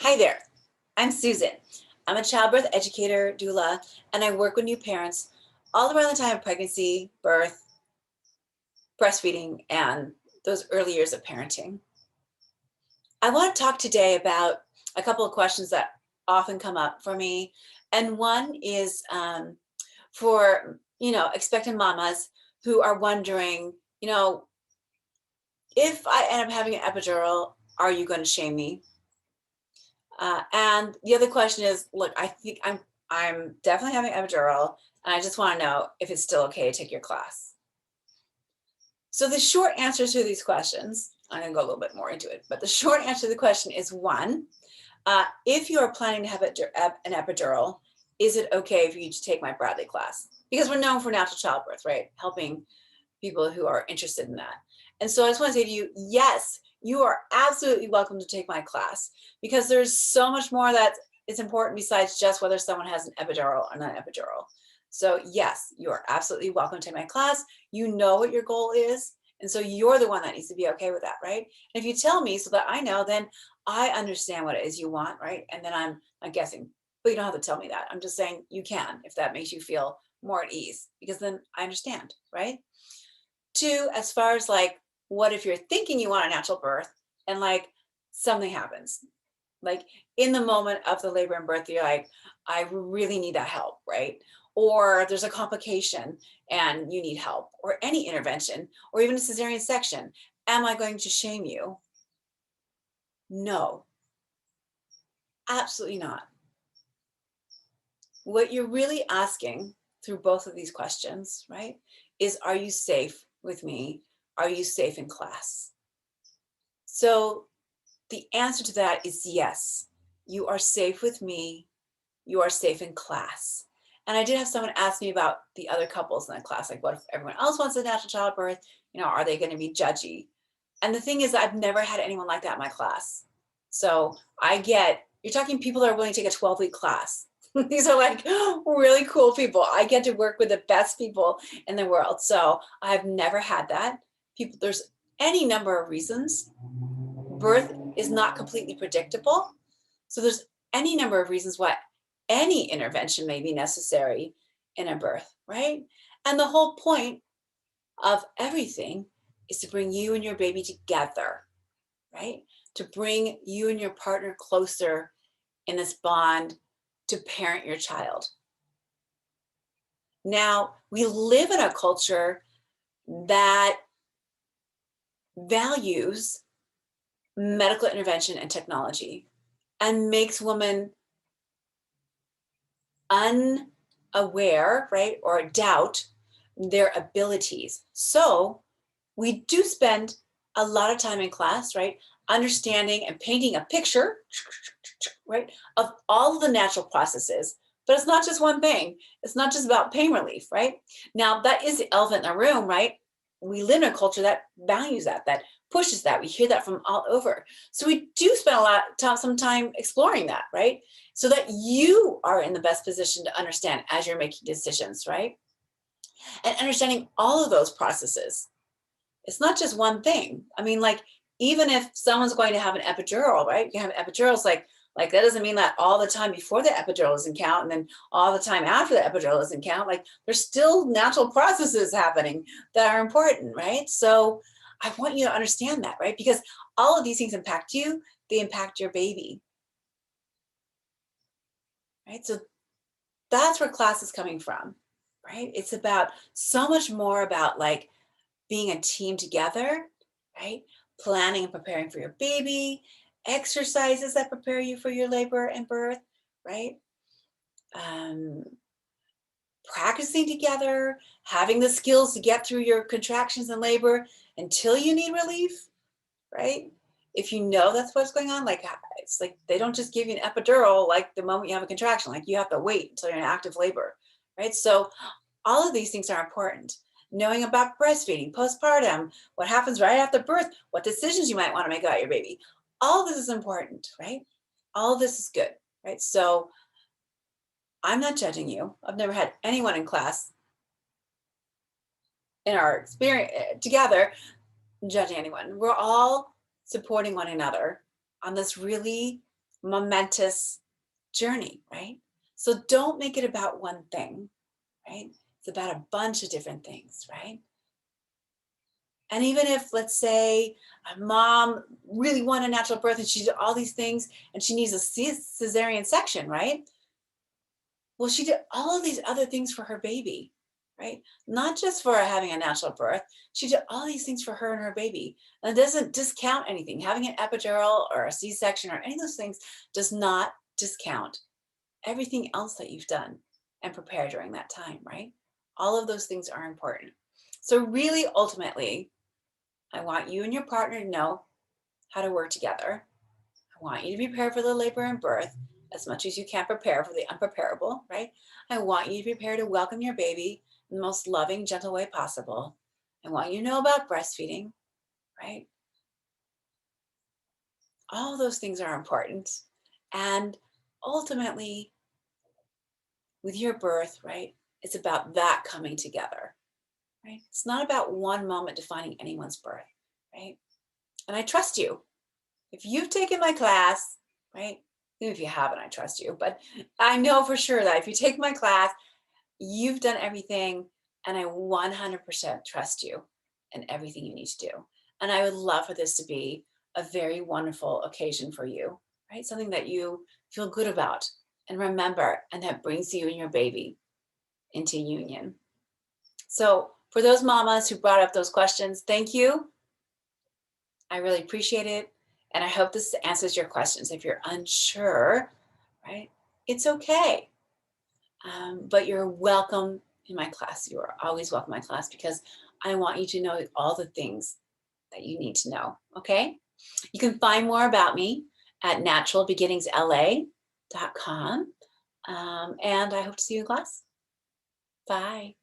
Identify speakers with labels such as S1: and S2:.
S1: Hi there, I'm Susan. I'm a childbirth educator, doula, and I work with new parents all around the time of pregnancy, birth, breastfeeding, and those early years of parenting. I want to talk today about a couple of questions that often come up for me. And one is for, expectant mamas who are wondering, if I end up having an epidural, are you going to shame me? And the other question is, look, I think I'm definitely having epidural, and I just want to know if it's still okay to take your class. So the short answer to these questions, I'm going to go a little bit more into it, but the short answer to the question is one, if you are planning to have an epidural, is it okay for you to take my Bradley class? Because we're known for natural childbirth, right? Helping people who are interested in that. And so I just want to say to you, yes, you are absolutely welcome to take my class, because there's so much more that is important besides just whether someone has an epidural or not an epidural. So yes, you are absolutely welcome to take my class. You know what your goal is. And so you're the one that needs to be okay with that, right? And if you tell me so that I know, then I understand what it is you want, right? And then I'm guessing, but you don't have to tell me that. I'm just saying you can, if that makes you feel more at ease, because then I understand, right? Two, as far as like, what if you're thinking you want a natural birth and like something happens? Like in the moment of the labor and birth, you're like, I really need that help, right? Or there's a complication and you need help, or any intervention, or even a cesarean section. Am I going to shame you? No, absolutely not. What you're really asking through both of these questions, right, is, are you safe with me? Are you safe in class? So the answer to that is yes, you are safe with me. You are safe in class. And I did have someone ask me about the other couples in that class, like what if everyone else wants a natural childbirth? Are they going to be judgy? And the thing is, I've never had anyone like that in my class. So you're talking people that are willing to take a 12-week class. These are like really cool people. I get to work with the best people in the world. So I've never had that. There's any number of reasons. Birth is not completely predictable. So there's any number of reasons why any intervention may be necessary in a birth, right? And the whole point of everything is to bring you and your baby together, right? To bring you and your partner closer in this bond to parent your child. Now, we live in a culture that values medical intervention and technology and makes women unaware, right, or doubt their abilities. So we do spend a lot of time in class, right, understanding and painting a picture, right, of all of the natural processes. But it's not just one thing. It's not just about pain relief, right? Now, that is the elephant in the room, right? We live in a culture that values that pushes that. We hear that from all over. So we do spend a lot of time, some time exploring that, right? So that you are in the best position to understand as you're making decisions, right? And understanding all of those processes. It's not just one thing. I mean, like, even if someone's going to have an epidural, right? You have epidurals, like that doesn't mean that all the time before the epidural doesn't count, and then all the time after the epidural doesn't count. Like, there's still natural processes happening that are important, right? So I want you to understand that, right? Because all of these things impact you, they impact your baby, right? So that's where class is coming from, right? It's about so much more about like being a team together, right? Planning and preparing for your baby, exercises that prepare you for your labor and birth, right? Um, Practicing together, having the skills to get through your contractions and labor until you need relief, right? If you know that's what's going on, like it's like they don't just give you an epidural like the moment you have a contraction, like you have to wait until you're in active labor, right? So all of these things are important. Knowing about breastfeeding, postpartum, what happens right after birth, what decisions you might want to make about your baby. All of this is important, right? All of this is good, right? So I'm not judging you. I've never had anyone in class in our experience together judging anyone. We're all supporting one another on this really momentous journey, right? So don't make it about one thing, right? It's about a bunch of different things, right? And even if, let's say, a mom really wanted a natural birth and she did all these things and she needs a cesarean section, right? Well, she did all of these other things for her baby, right? Not just for having a natural birth. She did all these things for her and her baby. And it doesn't discount anything. Having an epidural or a C-section or any of those things does not discount everything else that you've done and prepared during that time, right? All of those things are important. So really, ultimately, I want you and your partner to know how to work together. I want you to be prepared for the labor and birth as much as you can prepare for the unpreparable, right? I want you to be prepared to welcome your baby in the most loving, gentle way possible. I want you to know about breastfeeding, right? All those things are important. And ultimately, with your birth, right, it's about that coming together, right? It's not about one moment defining anyone's birth, right? And I trust you. If you've taken my class, right? Even if you haven't, I trust you. But I know for sure that if you take my class, you've done everything, and I 100% trust you in everything you need to do. And I would love for this to be a very wonderful occasion for you, right? Something that you feel good about and remember, and that brings you and your baby into union. So for those mamas who brought up those questions, thank you. I really appreciate it. And I hope this answers your questions. If you're unsure, right, it's okay. But you're welcome in my class. You are always welcome in my class because I want you to know all the things that you need to know, okay? You can find more about me at naturalbeginningsla.com. And I hope to see you in class. Bye.